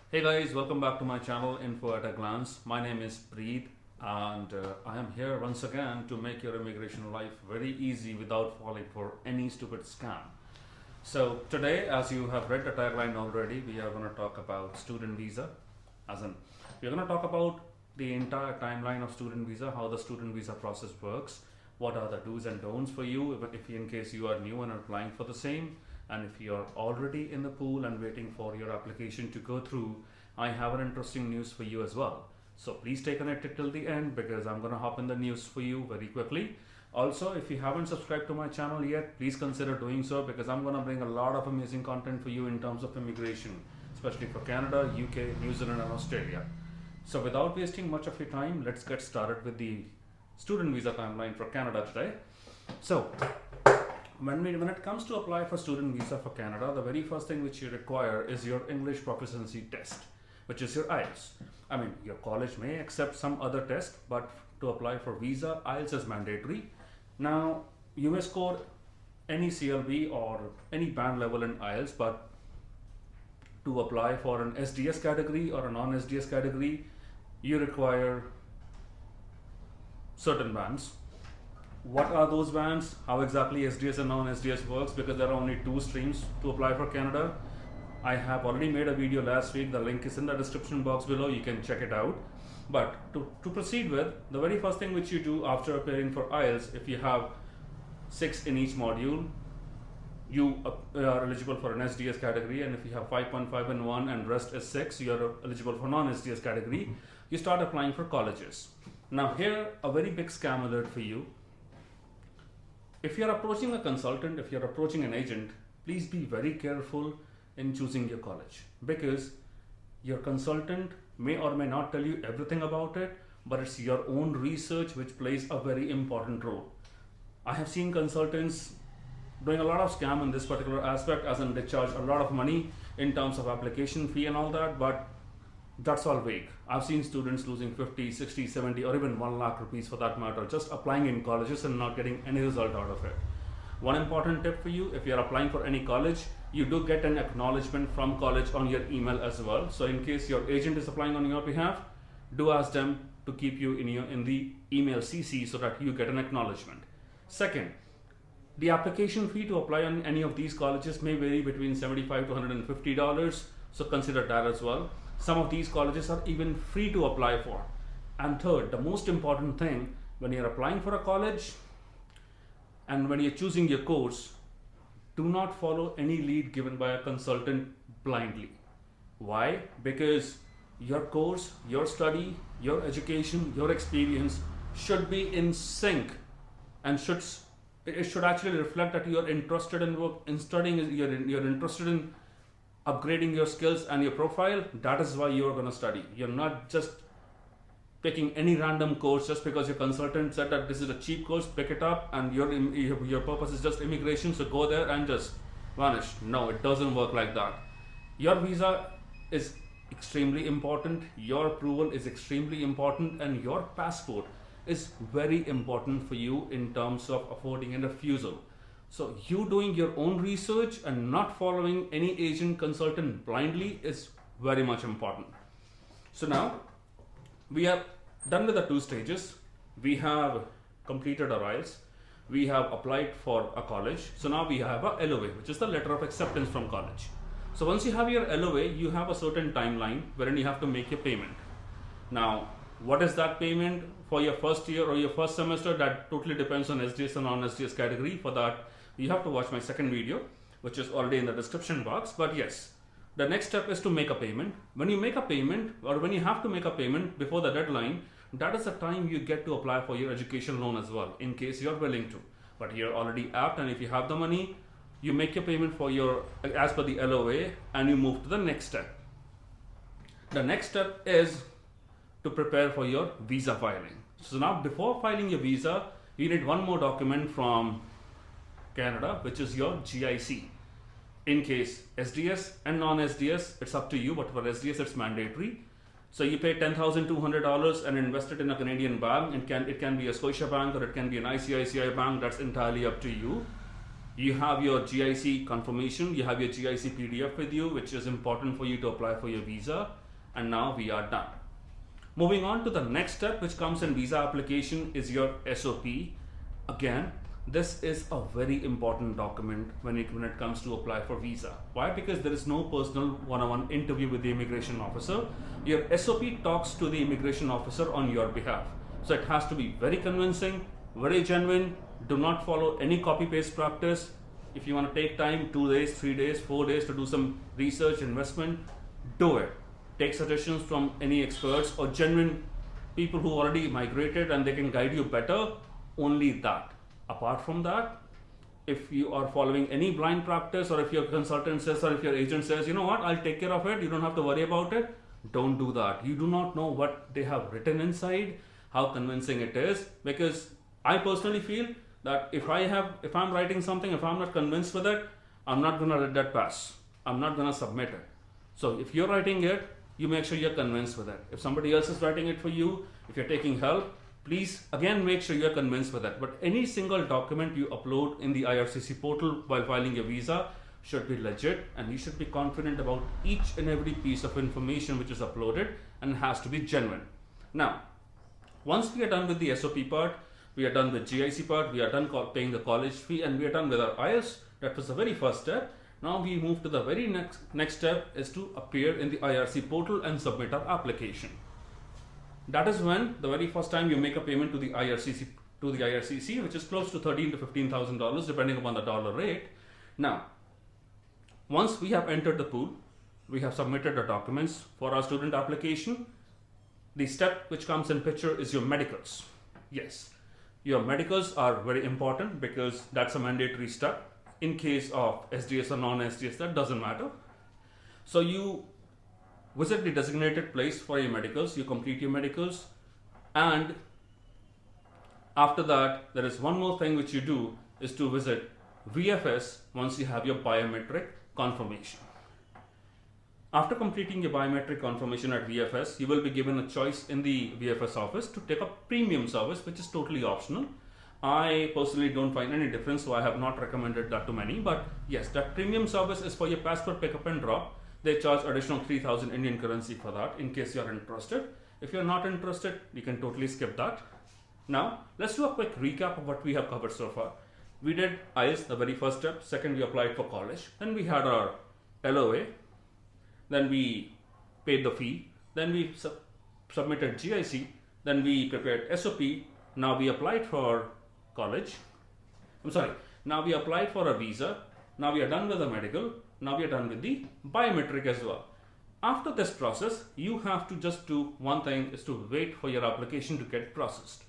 Hey guys, welcome back to my channel Info at a Glance. My name is Preet and I am here once again to make your immigration life very easy without falling for any stupid scam. So today, as you have read the tagline already, we are going to talk about student visa. As in, we're going to talk about the entire timeline of student visa, how the student visa process works, what are the do's and don'ts for you if in case you are new and are applying for the same, and if you are already in the pool and waiting for your application to go through, I have an interesting news for you as well. So please stay connected till the end because I'm going to hop in the news for you very quickly. Also, if you haven't subscribed to my channel yet, please consider doing so because I'm going to bring a lot of amazing content for you in terms of immigration, especially for Canada, UK, New Zealand and Australia. So without wasting much of your time, let's get started with the student visa timeline for Canada today. So when it comes to apply for student visa for Canada, the very first thing which you require is your English proficiency test, which is your IELTS. I mean, your college may accept some other test, but to apply for visa, IELTS is mandatory. Now, you may score any CLB or any band level in IELTS, but to apply for an SDS category or a non-SDS category, you require certain bands. What are those bands? How exactly SDS and non-SDS works? Because there are only two streams to apply for Canada. I have already made a video last week. The link is in the description box below. You can check it out. But to proceed with, the very first thing which you do after appearing for IELTS, if you have 6 in each module, you are eligible for an SDS category, and if you have 5.5 in one and rest is 6, you are eligible for non-SDS category. You start applying for colleges. Now here, a very big scam alert for you. If you're approaching a consultant, if you're approaching an agent, please be very careful in choosing your college because your consultant may or may not tell you everything about it, but it's your own research which plays a very important role. I have seen consultants doing a lot of scam in this particular aspect, as in they charge a lot of money in terms of application fee and all that, but that's all vague. I've seen students losing 50, 60, 70 or even 1 lakh rupees for that matter, just applying in colleges and not getting any result out of it. One important tip for you, if you're applying for any college, you do get an acknowledgement from college on your email as well. So in case your agent is applying on your behalf, do ask them to keep you in the email CC so that you get an acknowledgement. Second, the application fee to apply on any of these colleges may vary between $75 to $150, so consider that as well. Some of these colleges are even free to apply for. And third, the most important thing, when you're applying for a college and when you're choosing your course, do not follow any lead given by a consultant blindly. Why? Because your course, your study, your education, your experience should be in sync and it should actually reflect that you're interested in work, in studying, you're interested in upgrading your skills and your profile. That is why you're going to study. You're not just picking any random course just because your consultant said that this is a cheap course, pick it up and your purpose is just immigration, so go there and just vanish. No, it doesn't work like that. Your visa is extremely important, your approval is extremely important, and your passport is very important for you in terms of affording a refusal. So you doing your own research and not following any agent consultant blindly is very much important. So now we have done with the 2 stages. We have completed our IELTS. We have applied for a college. So now we have a LOA, which is the letter of acceptance from college. So once you have your LOA, you have a certain timeline wherein you have to make your payment. Now, what is that payment for your first year or your first semester? That totally depends on SDS and non-SDS category. For that, you have to watch my second video, which is already in the description box. But yes, the next step is to make a payment. When you make a payment or when you have to make a payment before the deadline, that is the time you get to apply for your education loan as well, in case you're willing to. But you're already apt, and if you have the money, you make your payment for your as per the LOA and you move to the next step. The next step is to prepare for your visa filing. So now before filing your visa, you need one more document from Canada, which is your GIC. In case SDS and non-SDS, it's up to you, but for SDS it's mandatory. So you pay $10,200 and invest it in a Canadian bank. It can be a Scotia Bank or it can be an ICICI bank. That's entirely up to you. You have your GIC confirmation, you have your GIC PDF with you, which is important for you to apply for your visa, and now we are done. Moving on to the next step, which comes in visa application, is your SOP. Again, this is a very important document when it comes to apply for visa. Why? Because there is no personal one-on-one interview with the immigration officer. Your SOP talks to the immigration officer on your behalf. So it has to be very convincing, very genuine. Do not follow any copy-paste practice. If you want to take time, 2 days, 3 days, 4 days to do some research, investment, do it. Take suggestions from any experts or genuine people who already migrated and they can guide you better. Only that. Apart from that, if you are following any blind practice, or if your consultant says, or if your agent says, you know what, I'll take care of it, you don't have to worry about it, don't do that. You do not know what they have written inside, how convincing it is, because I personally feel that if I'm writing something, if I'm not convinced with it, I'm not gonna let that pass. I'm not gonna submit it. So if you're writing it, you make sure you're convinced with it. If somebody else is writing it for you, if you're taking help, please again make sure you're convinced with it. But any single document you upload in the IRCC portal while filing your visa should be legit, and you should be confident about each and every piece of information which is uploaded, and has to be genuine. Now, once we are done with the SOP part, we are done with GIC part, we are done paying the college fee, and we are done with our IELTS. That was the very first step. Now we move to the very next step, is to appear in the IRC portal and submit our application. That is when the very first time you make a payment to the IRCC, which is close to $13,000 to $15,000 depending upon the dollar rate. Now, once we have entered the pool, we have submitted the documents for our student application. The step which comes in picture is your medicals. Yes, your medicals are very important because that's a mandatory step. In case of SDS or non-SDS, that doesn't matter. So you visit the designated place for your medicals, you complete your medicals, and after that, there is one more thing which you do, is to visit VFS once you have your biometric confirmation. After completing your biometric confirmation at VFS, you will be given a choice in the VFS office to take a premium service, which is totally optional. I personally don't find any difference, so I have not recommended that to many. But yes, that premium service is for your passport pickup and drop. They charge additional 3,000 Indian currency for that in case you're interested. If you're not interested, you can totally skip that. Now, let's do a quick recap of what we have covered so far. We did IELTS, the very first step. Second, we applied for college. Then we had our LOA. Then we paid the fee. Then we submitted GIC. Then we prepared SOP. Now we applied for college. Now we applied for a visa. Now we are done with the medical. Now we are done with the biometric as well. After this process, you have to just do one thing, is to wait for your application to get processed.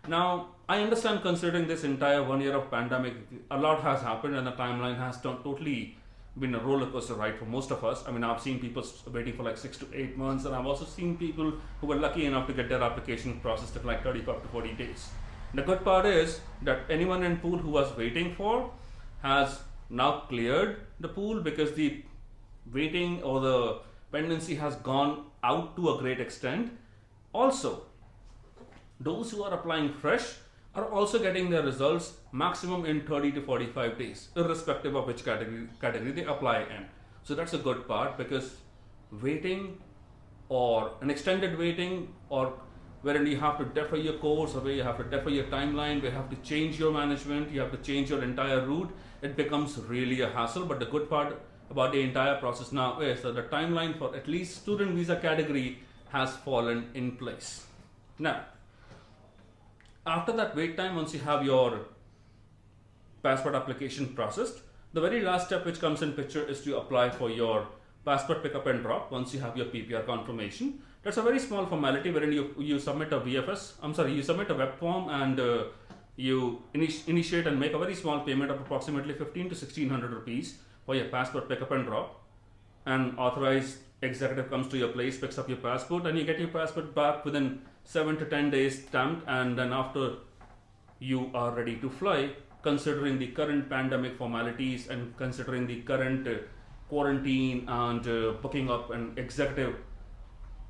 Now, I understand, considering this entire 1 year of pandemic, a lot has happened and the timeline has totally been a roller coaster ride for most of us. I mean, I've seen people waiting for like 6 to 8 months, and I've also seen people who were lucky enough to get their application processed in like 35 to 40 days. The good part is that anyone in pool who was waiting for has now cleared the pool, because the waiting or the pendency has gone out to a great extent. Also, those who are applying fresh are also getting their results maximum in 30 to 45 days, irrespective of which category they apply in. So that's a good part, because waiting, or an extended waiting, or wherein you have to defer your course, or where you have to defer your timeline, where you have to change your management, you have to change your entire route, it becomes really a hassle. But the good part about the entire process now is that the timeline for at least student visa category has fallen in place. Now, after that wait time, once you have your passport application processed, the very last step which comes in picture is to apply for your passport pickup and drop once you have your PPR confirmation. That's a very small formality wherein you submit a you submit a web form, and you initiate and make a very small payment of approximately 15 to 1600 rupees for your passport pickup and drop. An authorized executive comes to your place, picks up your passport, and you get your passport back within 7 to 10 days stamped. And then after you are ready to fly, considering the current pandemic formalities and considering the current quarantine and booking up an executive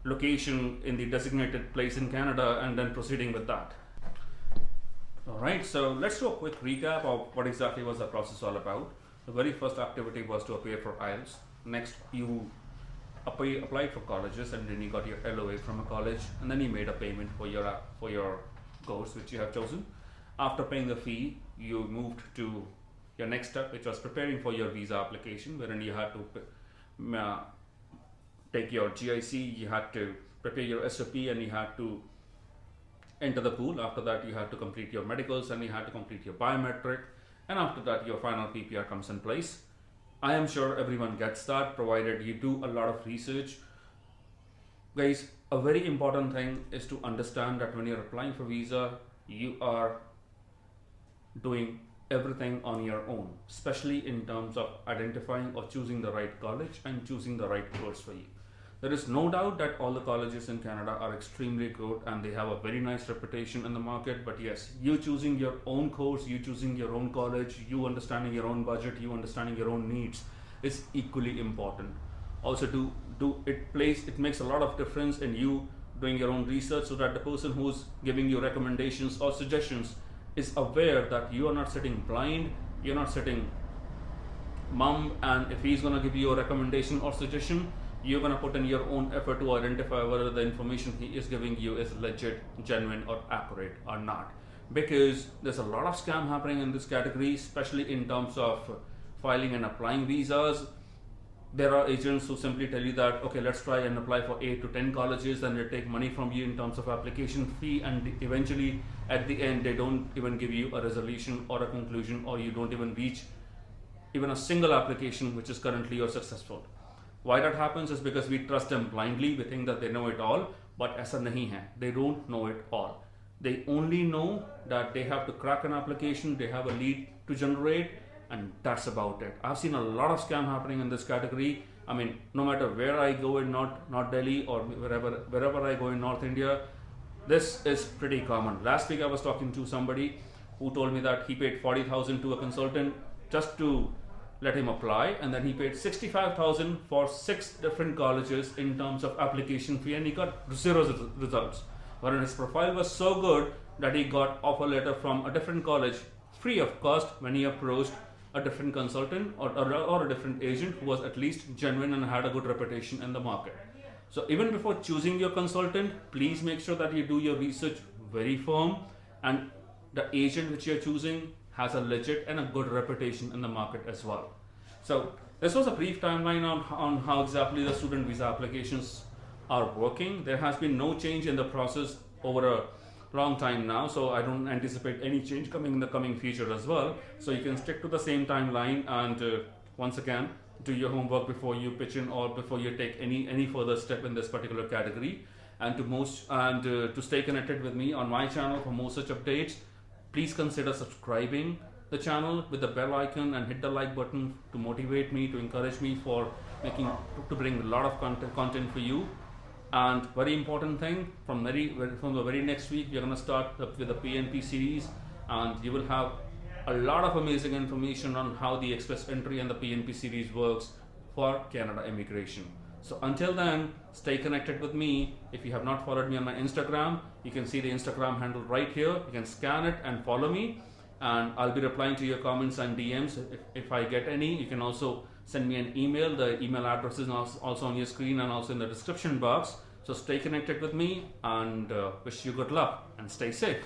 location in the designated place in Canada, and then proceeding with that. All right, so let's do a quick recap of what exactly was the process all about. The very first activity was to appear for IELTS. Next, you applied for colleges, and then you got your LOA from a college, and then you made a payment for your course which you have chosen. After paying the fee, you moved to your next step, which was preparing for your visa application, wherein you had to take your GIC, you had to prepare your SOP, and you had to enter the pool. After that, you had to complete your medicals, and you had to complete your biometric, and after that, your final PPR comes in place. I am sure everyone gets that, provided you do a lot of research. Guys, a very important thing is to understand that when you're applying for visa, you are doing everything on your own, especially in terms of identifying or choosing the right college and choosing the right course for you. There is no doubt that all the colleges in Canada are extremely good and they have a very nice reputation in the market. But yes, you choosing your own course, you choosing your own college, you understanding your own budget, you understanding your own needs is equally important. Also, it makes a lot of difference in you doing your own research, so that the person who's giving you recommendations or suggestions is aware that you are not sitting blind, you're not sitting mum, and if he's going to give you a recommendation or suggestion, you're going to put in your own effort to identify whether the information he is giving you is legit, genuine, or accurate or not. Because there's a lot of scam happening in this category, especially in terms of filing and applying visas. There are agents who simply tell you that, okay, let's try and apply for 8 to 10 colleges, and they take money from you in terms of application fee, and eventually at the end they don't even give you a resolution or a conclusion, or you don't even reach even a single application which is currently or successful. Why that happens is because we trust them blindly. We think that they know it all, but aisa nahi hai. They don't know it all. They only know that they have to crack an application, they have a lead to generate, and that's about it. I've seen a lot of scam happening in this category. I mean, no matter where I go in North Delhi or wherever I go in North India, this is pretty common. Last week I was talking to somebody who told me that he paid 40,000 to a consultant just to let him apply, and then he paid 65,000 for 6 different colleges in terms of application fee, and he got 0 results. Wherein his profile was so good that he got offer letter from a different college free of cost when he approached a different consultant or a different agent who was at least genuine and had a good reputation in the market. So even before choosing your consultant, please make sure that you do your research very firm, and the agent which you're choosing has a legit and a good reputation in the market as well. So this was a brief timeline on how exactly the student visa applications are working. There has been no change in the process over a long time now, so I don't anticipate any change coming in the coming future as well. So you can stick to the same timeline, and once again, do your homework before you pitch in or before you take any further step in this particular category. And to stay connected with me on my channel for more such updates, please consider subscribing the channel with the bell icon and hit the like button to motivate me, to encourage me for to bring a lot of content for you. And very important thing, from the very next week, we're going to start with the PNP series, and you will have a lot of amazing information on how the Express Entry and the PNP series works for Canada immigration. So until then, stay connected with me. If you have not followed me on my Instagram, you can see the Instagram handle right here. You can scan it and follow me, and I'll be replying to your comments and DMs if I get any. You can also send me an email. The email address is also on your screen and also in the description box. So stay connected with me, and wish you good luck and stay safe.